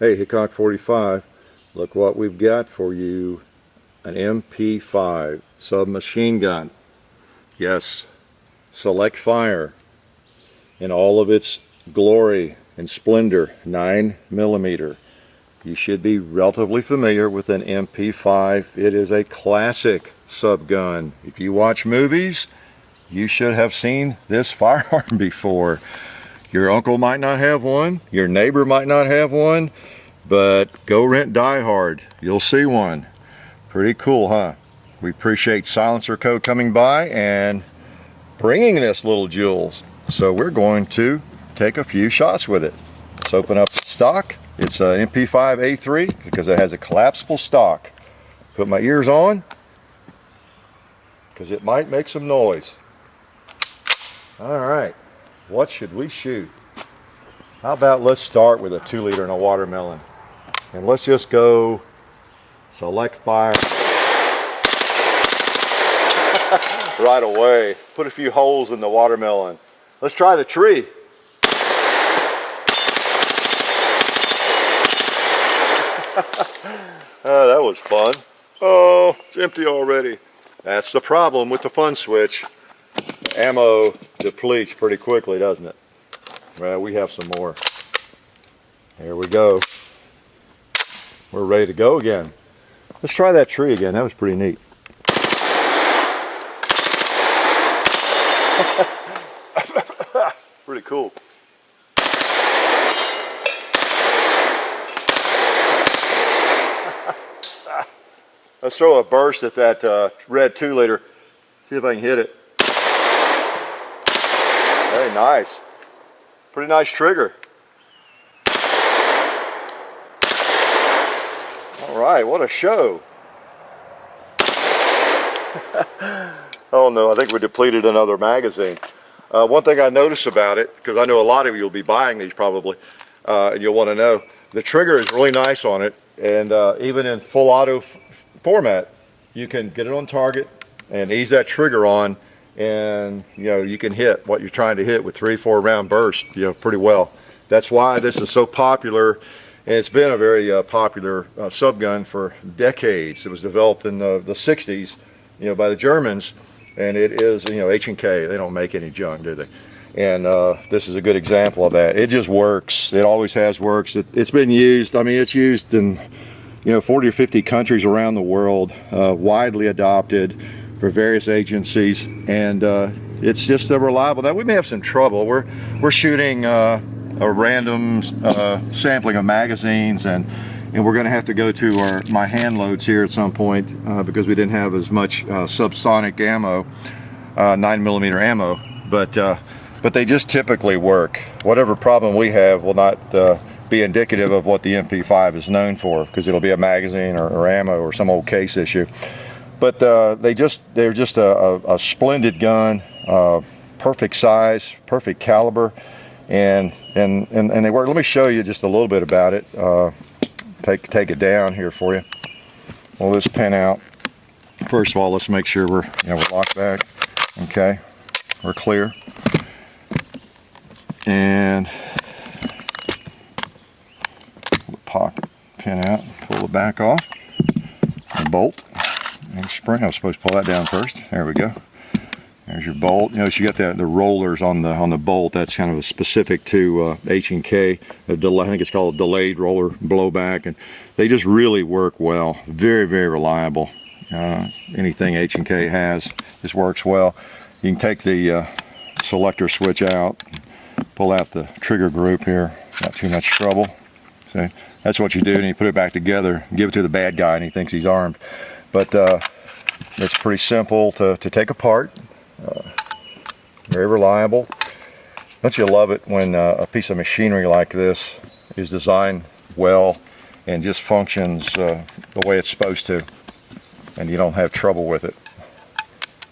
Hey, Hickok 45, look what we've got for you. An MP5 submachine gun. Yes, select fire in all of its glory and splendor, 9mm. You should be relatively familiar with an MP5. It is a classic subgun. If you watch movies, you should have seen this firearm before. Your uncle might not have one, your neighbor might not have one, but go rent Die Hard, you'll see one. Pretty cool, huh? We appreciate Silencer Co. coming by and bringing this little jewels. So we're going to take a few shots with it. Let's open up the stock. It's an MP5A3 because it has a collapsible stock. Put my ears on because it might make some noise. All right. What should we shoot? How about let's start with a 2-liter and a watermelon. And let's just go select fire right away. Put a few holes in the watermelon. Let's try the tree. Oh, that was fun. Oh, it's empty already. That's the problem with the fun switch. Ammo depletes pretty quickly, doesn't it? Well, we have some more. Here we go. We're ready to go again. Let's try that tree again. That was pretty neat. Pretty cool. Let's throw a burst at that red 2-liter. See if I can hit it. Very nice. Pretty nice trigger. All right, what a show. Oh no, I think we depleted another magazine. One thing I noticed about it, because I know a lot of you will be buying these probably, and you'll want to know, the trigger is really nice on it, and even in full auto format, you can get it on target and ease that trigger on, and you can hit what you're trying to hit with 3-4 round bursts pretty well. That's why this is so popular, and it's been a very popular subgun for decades. It was developed in the 60s by the Germans, and it is H&K. They don't make any junk, do they? And this is a good example of that. It just works. It always has worked. It's been used, I mean, it's used in 40 or 50 countries around the world, widely adopted for various agencies, and it's just reliable. Now we may have some trouble. We're shooting a random sampling of magazines, and we're going to have to go to my hand loads here at some point because we didn't have as much subsonic ammo, 9mm ammo, but they just typically work. Whatever problem we have will not be indicative of what the MP5 is known for, because it'll be a magazine or ammo or some old case issue. But they're just a splendid gun, perfect size, perfect caliber, and they work. Let me show you just a little bit about it. Take it down here for you. Pull this pin out. First of all, let's make sure we're locked back. Okay, we're clear. And pull the pocket pin out. Pull the back off. The bolt. And spring. I was supposed to pull that down first. There we go. There's your bolt. You got the rollers on the bolt. That's kind of specific to H&K. I think it's called a delayed roller blowback, and they just really work well. Very, very reliable. Anything H&K has, this works well. You can take the selector switch out, pull out the trigger group here. Not too much trouble. So that's what you do, and you put it back together. Give it to the bad guy, and he thinks he's armed. But it's pretty simple to take apart. Very reliable. Don't you love it when a piece of machinery like this is designed well and just functions the way it's supposed to, and you don't have trouble with it.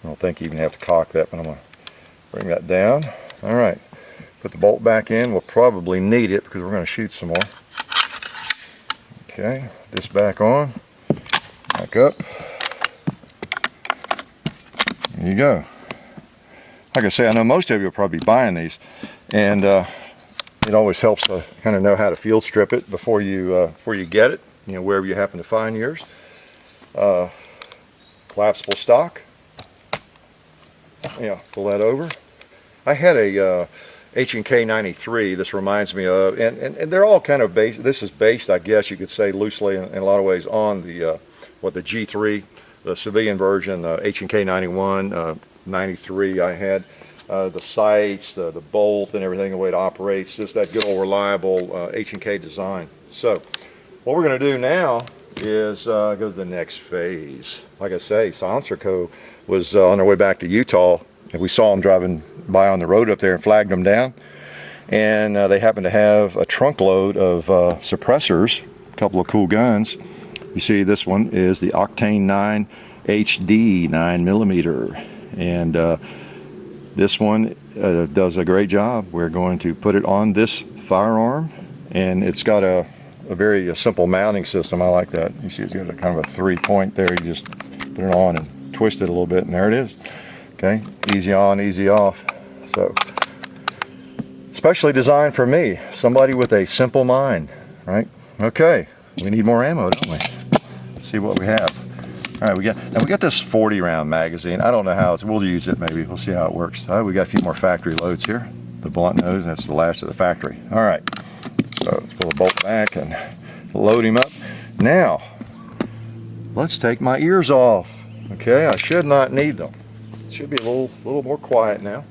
I don't think you even have to cock that, but I'm going to bring that down. All right, put the bolt back in. We'll probably need it because we're going to shoot some more. Okay, this back on. Back up. There you go. Like I say, I know most of you will probably be buying these, and It always helps to kind of know how to field strip it before you get it, you know, wherever you happen to find yours. Collapsible stock. Yeah, pull that over. I had a H&K 93. This reminds me of, and they're all kind of based. This is based, I guess you could say, loosely in a lot of ways on the the G3, the civilian version, H&K 91, 93. I had the sights, the bolt, and everything, the way it operates, just that good old reliable H&K design. So, what we're going to do now is go to the next phase. Like I say, Silencer Co. was on their way back to Utah, and we saw them driving by on the road up there and flagged them down. And they happened to have a trunk load of suppressors, a couple of cool guns. You see, this one is the Octane 9 HD 9mm, and this one does a great job. We're going to put it on this firearm, and it's got a very simple mounting system. I like that. You see, it's got a kind of a 3-point there. You just put it on and twist it a little bit, and there it is. Okay, easy on, easy off. So, specially designed for me, somebody with a simple mind, right? Okay, we need more ammo, don't we? Let's see what we have. All right, we got this 40-round magazine. I don't know how we'll use it. Maybe we'll see how it works. We got a few more factory loads here. The blunt nose, that's the last of the factory. All right. So let's pull the bolt back and load him up. Now, let's take my ears off. Okay, I should not need them. It should be a little more quiet now.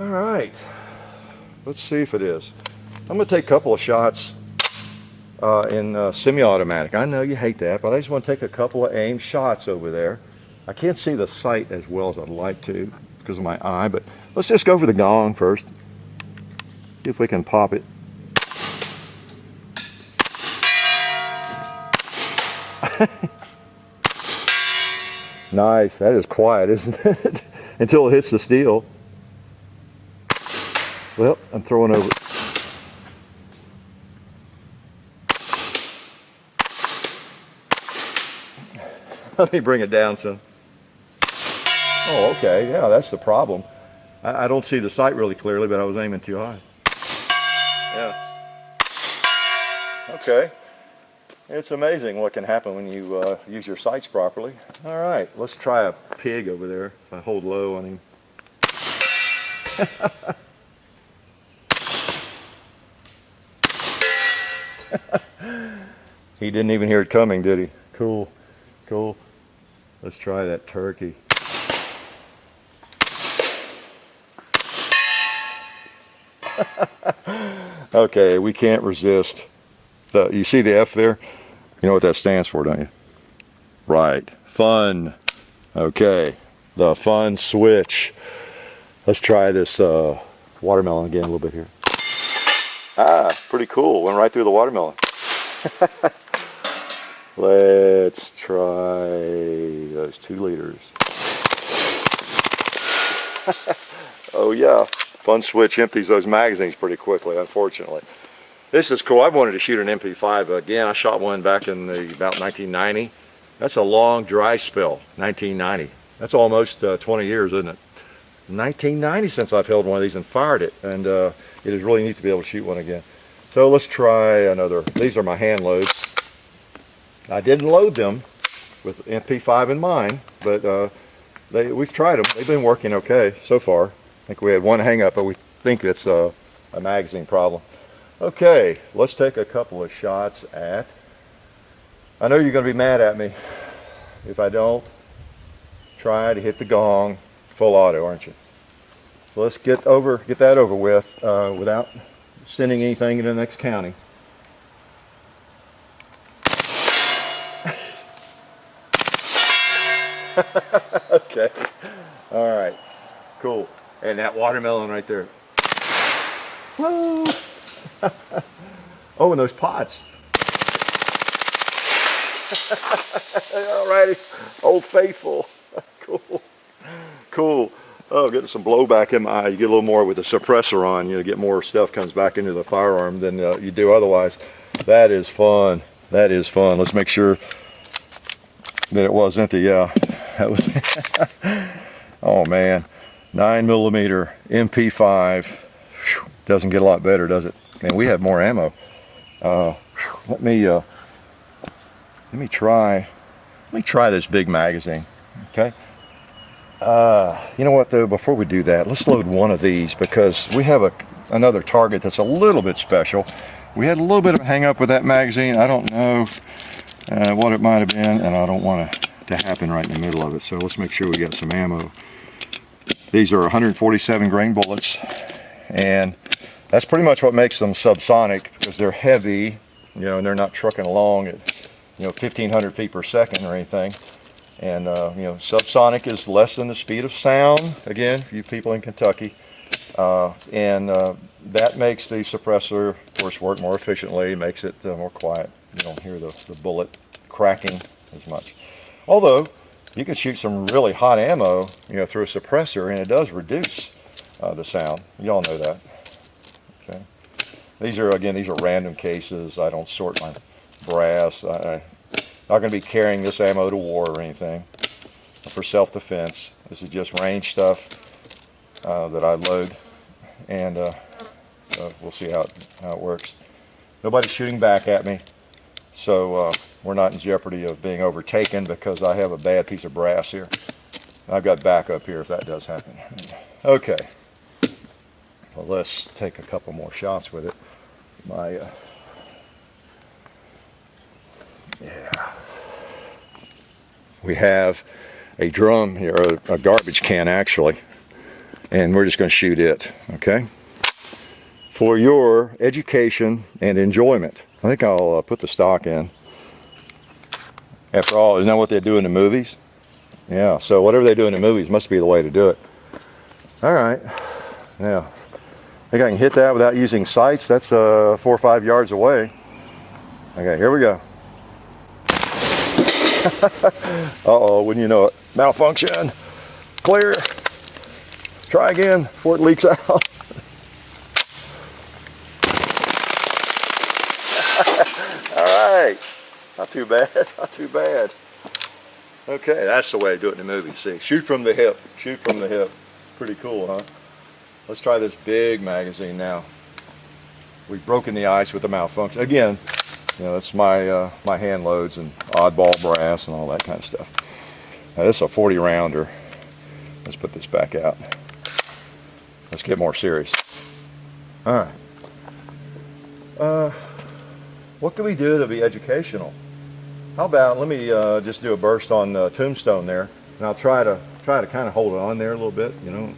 All right, let's see if it is. I'm going to take a couple of shots in semi-automatic. I know you hate that, but I just want to take a couple of aim shots over there. I can't see the sight as well as I'd like to because of my eye, but let's just go for the gong first. See if we can pop it. Nice, that is quiet, isn't it? Until it hits the steel. Well, I'm throwing over. Let me bring it down some. Oh, okay, yeah, that's the problem. I don't see the sight really clearly, but I was aiming too high. Yeah. Okay. It's amazing what can happen when you use your sights properly. All right, let's try a pig over there. If I hold low on him. He didn't even hear it coming, did he? Cool, cool. Let's try that turkey. Okay, we can't resist. You see the F there? You know what that stands for, don't you? Right, fun. Okay, the fun switch. Let's try this watermelon again a little bit here. Ah, pretty cool. Went right through the watermelon. Let's try those 2 liters. Oh yeah, fun switch empties those magazines pretty quickly, unfortunately. This is cool. I've wanted to shoot an MP5 again. I shot one back in about 1990. That's a long dry spell, 1990. That's almost 20 years, isn't it? 1990 since I've held one of these and fired it, and it is really neat to be able to shoot one again. So let's try another. These are my hand loads. I didn't load them with MP5 in mind, but we've tried them. They've been working okay so far. I think we had one hang up, but we think it's a magazine problem. Okay, let's take a couple of shots at. I know you're going to be mad at me if I don't try to hit the gong full auto, aren't you? So let's get that over with without sending anything into the next county. Okay, all right, cool. And that watermelon right there. Whoa. Oh, and those pots. Alrighty, Old Faithful. Cool, cool. Oh, getting some blowback in my eye. You get a little more with the suppressor on. You get more stuff comes back into the firearm than you do otherwise. That is fun. That is fun. Let's make sure that it was empty. Yeah, that was. Oh man, 9mm MP5. doesn't get a lot better, does it? Man, we have more ammo. Let me try this big magazine. Okay. You know what though? Before we do that, let's load one of these because we have another target that's a little bit special. We had a little bit of a hang up with that magazine. I don't know what it might have been, and I don't want it to happen right in the middle of it. So let's make sure we got some ammo. These are 147 grain bullets, and that's pretty much what makes them subsonic, because they're heavy, you know, and they're not trucking along at, you know, 1,500 feet per second or anything. And you know, subsonic is less than the speed of sound. Again, for you people in Kentucky, that makes the suppressor, of course, work more efficiently. Makes it more quiet. You don't hear the bullet cracking as much. Although you can shoot some really hot ammo, you know, through a suppressor, and it does reduce the sound. You all know that. Okay. These are random cases. I don't sort my brass. I'm not going to be carrying this ammo to war or anything for self-defense. This is just range stuff that I load, and we'll see how it works. Nobody's shooting back at me, so we're not in jeopardy of being overtaken because I have a bad piece of brass here. I've got backup here if that does happen. Okay, well, let's take a couple more shots with it. We have a drum here, or a garbage can actually, and we're just going to shoot it, okay? For your education and enjoyment. I think I'll put the stock in. After all, isn't that what they do in the movies? Yeah, so whatever they do in the movies must be the way to do it. All right, now, I think I can hit that without using sights. That's 4 or 5 yards away. Okay, here we go. Uh-oh, wouldn't you know it. Malfunction. Clear. Try again before it leaks out. All right. Not too bad. Not too bad. Okay, that's the way to do it in the movie. See, shoot from the hip. Shoot from the hip. Pretty cool, huh? Let's try this big magazine now. We've broken the ice with the malfunction. Again, you know, that's my my hand loads and oddball brass and all that kind of stuff. Now, this is a 40 rounder. Let's put this back out. Let's get more serious. All right. What can we do to be educational? How about, let me just do a burst on Tombstone there, and I'll try to kind of hold it on there a little bit, you know.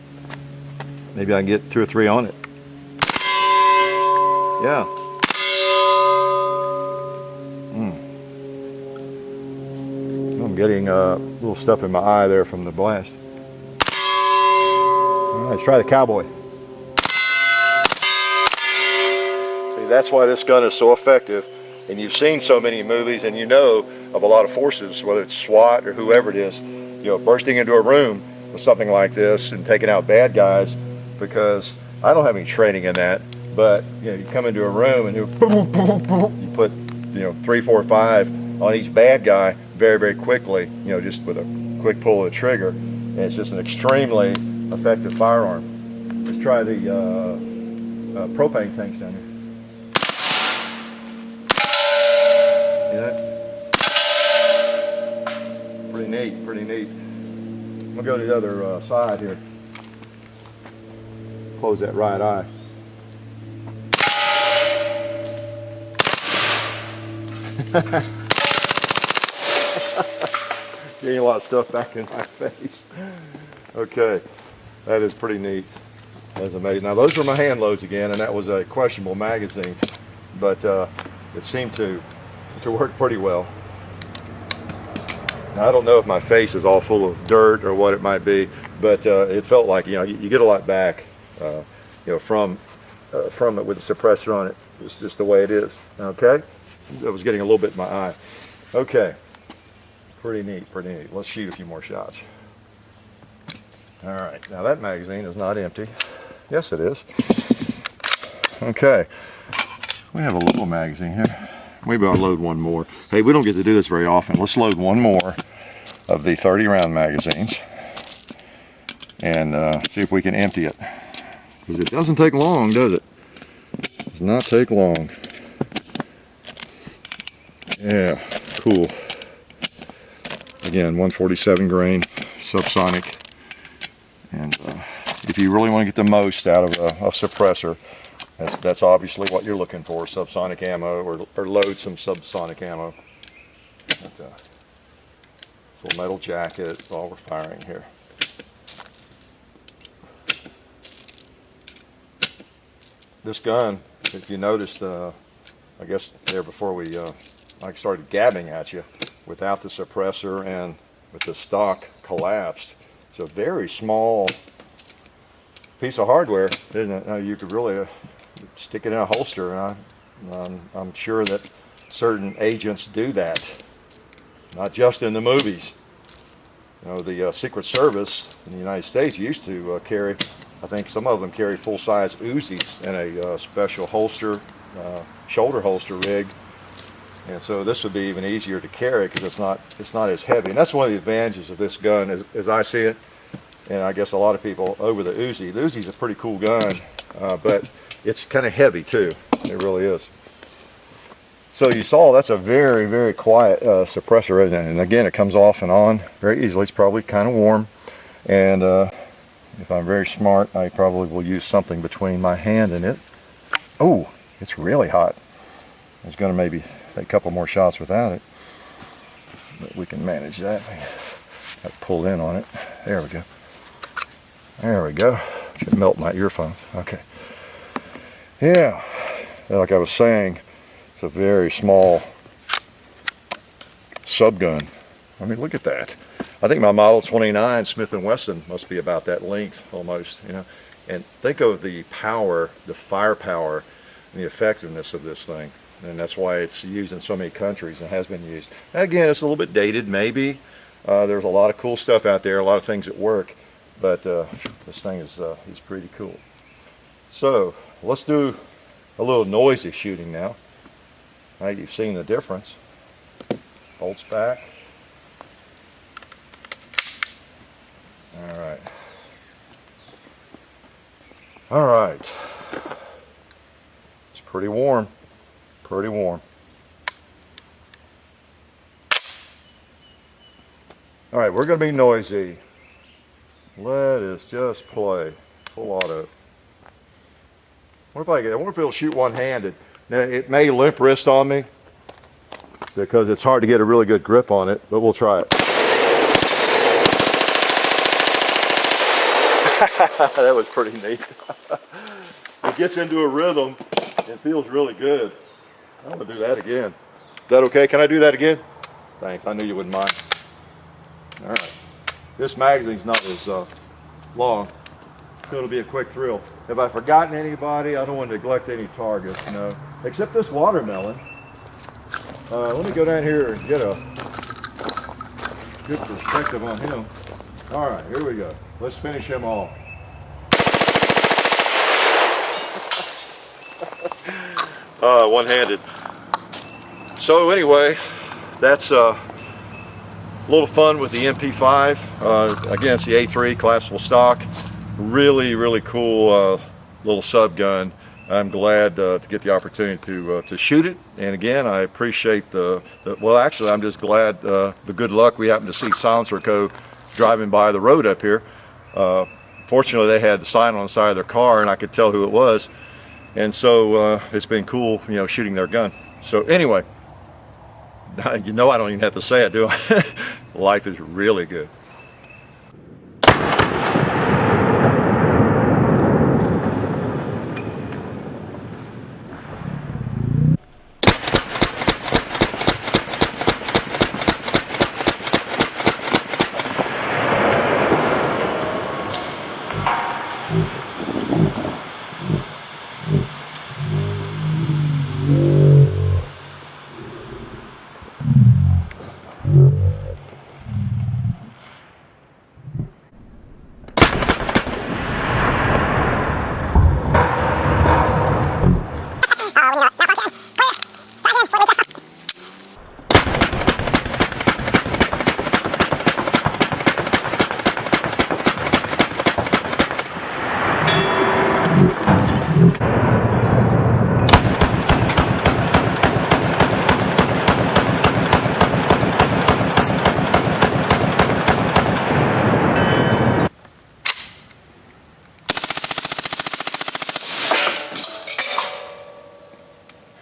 Maybe I can get 2 or 3 on it. Yeah. I'm getting little stuff in my eye there from the blast. All right, let's try the cowboy. See, that's why this gun is so effective. And you've seen so many movies, and you know of a lot of forces, whether it's SWAT or whoever it is, you know, bursting into a room with something like this and taking out bad guys. Because I don't have any training in that, but you know, you come into a room and you put, you know, 3, 4, 5 on each bad guy very, very quickly, you know, just with a quick pull of the trigger, and it's just an extremely effective firearm. Let's try the propane tanks down here. See that? Pretty neat, pretty neat. I'm gonna go to the other side here. Close that right eye. Getting a lot of stuff back in my face. Okay, that is pretty neat. That's amazing. Now those were my hand loads again, and that was a questionable magazine, but it seemed to work pretty well. Now, I don't know if my face is all full of dirt or what it might be, but it felt like, you know, you get a lot back, you know, from it with the suppressor on it. It's just the way it is. Okay, I was getting a little bit in my eye. Okay, pretty neat, pretty neat. Let's shoot a few more shots. All right, now that magazine is not empty. Yes, it is. Okay, we have a little magazine here. Maybe I'll load one more. Hey, we don't get to do this very often. Let's load one more of the 30 round magazines and see if we can empty it. because it doesn't take long, does it? It does not take long. Yeah, cool. Again, 147 grain, subsonic. And if you really want to get the most out of a suppressor, that's obviously what you're looking for, subsonic ammo, or load some subsonic ammo. Full metal jacket while we're firing here. This gun, if you noticed, I guess there before we I started gabbing at you, without the suppressor and with the stock collapsed. It's a very small piece of hardware, isn't it? You could really stick it in a holster. I'm sure that certain agents do that, not just in the movies. You know, the Secret Service in the United States used to carry, I think some of them carry full-size Uzis in a special holster, shoulder holster rig. And so this would be even easier to carry because it's not as heavy. And that's one of the advantages of this gun, as I see it. And I guess a lot of people over the Uzi. The Uzi's a pretty cool gun, but it's kind of heavy too. It really is. So you saw that's a very, very quiet suppressor, isn't it? And again, it comes off and on very easily. It's probably kind of warm. And if I'm very smart, I probably will use something between my hand and it. Oh, it's really hot. I was going to maybe take a couple more shots without it, but we can manage that. I pulled in on it. There we go. There we go. Should melt my earphones. Okay. Yeah, like I was saying, it's a very small subgun. I mean, look at that. I think my Model 29 Smith & Wesson must be about that length almost, you know. And think of the power, the firepower, and the effectiveness of this thing. And that's why it's used in so many countries and has been used. Again, it's a little bit dated, maybe. There's a lot of cool stuff out there, a lot of things that work, but this thing is pretty cool. So let's do a little noisy shooting now. Now you've seen the difference. Bolts back. All right. All right. It's pretty warm. Pretty warm. All right, we're going to be noisy. Let us just play full auto. I wonder if it'll shoot one-handed. Now, it may limp wrist on me because it's hard to get a really good grip on it, but we'll try it. That was pretty neat. It gets into a rhythm. It feels really good. I'm going to do that again. Is that okay? Can I do that again? Thanks. I knew you wouldn't mind. All right. This magazine's not as long, so it'll be a quick thrill. Have I forgotten anybody? I don't want to neglect any targets, no. Except this watermelon. Let me go down here and get a good perspective on him. All right, here we go. Let's finish him off. One-handed. So anyway, that's a little fun with the MP5. Again, it's the A3 collapsible stock. Really, really cool little sub gun. I'm glad to get the opportunity to shoot it. And again, I appreciate well, actually, I'm just glad the good luck we happened to see Silencer Co. driving by the road up here. Fortunately, they had the sign on the side of their car, and I could tell who it was. And so it's been cool, you know, shooting their gun. So anyway, you know I don't even have to say it, do I? Life is really good.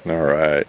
All right.